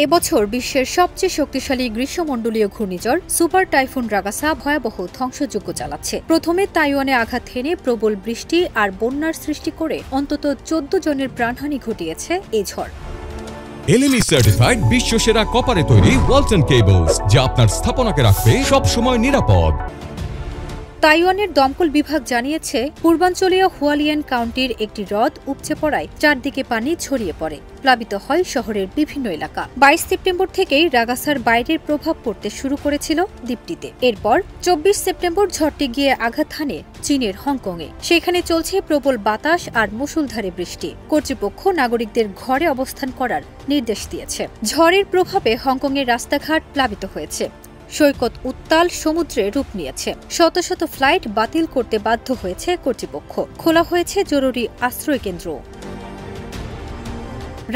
এবছর বিশ্বের সবচেয়ে শক্তিশালী গ্রীষ্মমণ্ডলীয় ঘূর্ণিঝড় সুপার টাইফুন রাগাসা ভয়াবহ ধ্বংসযজ্ঞ চালাচ্ছে। প্রথমে তাইওয়ানে আঘাত হেনে প্রবল বৃষ্টি আর বন্যার সৃষ্টি করে অন্তত ১৪ জনের প্রাণহানি ঘটিয়েছে এই ঝড়। এলএমই সার্টিফাইড বিশ্বসেরা কপারে তৈরি ওয়ালটন কেবলস, যা আপনার স্থাপনাকে রাখবে সব সময় নিরাপদ। তাইওয়ানের দমকল বিভাগ জানিয়েছে, পূর্বাঞ্চলীয় হুয়ালিয়ান কাউন্টির একটি হ্রদ উপচে পড়ায় চারদিকে পানি ছড়িয়ে পড়ে, প্লাবিত হয় শহরের বিভিন্ন এলাকা। ২২ সেপ্টেম্বর থেকেই রাগাসার বাইরের প্রভাব পড়তে শুরু করেছিল দ্বীপটিতে। এরপর ২৪ সেপ্টেম্বর ঝড়টি গিয়ে আঘাত হানে চীনের হংকংয়ে। সেখানে চলছে প্রবল বাতাস আর মুষলধারে বৃষ্টি। কর্তৃপক্ষ নাগরিকদের ঘরে অবস্থান করার নির্দেশ দিয়েছে। ঝড়ের প্রভাবে হংকংয়ের রাস্তাঘাট প্লাবিত হয়েছে। সৈকত উত্তাল সমুদ্রে রূপ নিয়েছে। শত শত ফ্লাইট বাতিল করতে বাধ্য হয়েছে কর্তৃপক্ষ। খোলা হয়েছে জরুরি আশ্রয় কেন্দ্র।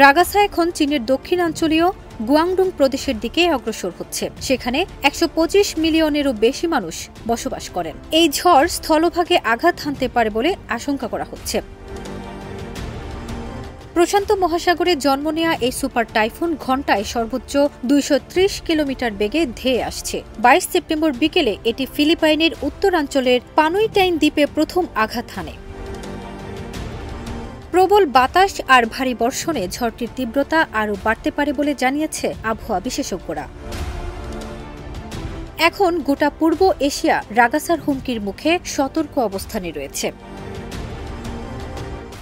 রাগাসা এখন চীনের দক্ষিণাঞ্চলীয় গুয়াংডং প্রদেশের দিকে অগ্রসর হচ্ছে। সেখানে ১২৫ মিলিয়নেরও বেশি মানুষ বসবাস করেন। এই ঝড় স্থলভাগে আঘাত হানতে পারে বলে আশঙ্কা করা হচ্ছে। প্রশান্ত মহাসাগরে জন্ম নেয়া এই সুপার টাইফুন ঘণ্টায় সর্বোচ্চ ২৩০ কিলোমিটার বেগে ধেয়ে আসছে। ২২ সেপ্টেম্বর বিকেলে এটি ফিলিপাইনের উত্তরাঞ্চলের পানুইটাইন দ্বীপে প্রথম আঘাত হানে। প্রবল বাতাস আর ভারী বর্ষণে ঝড়টির তীব্রতা আরও বাড়তে পারে বলে জানিয়েছে আবহাওয়া বিশেষজ্ঞরা। এখন গোটা পূর্ব এশিয়া রাগাসার হুমকির মুখে সতর্ক অবস্থানে রয়েছে।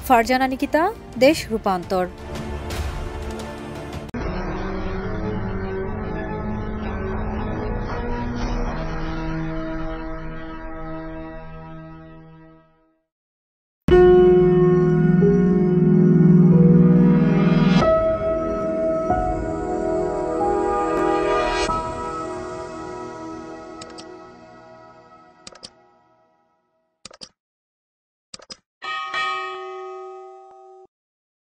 ফারজানা নিকিতা, দেশ রূপান্তর।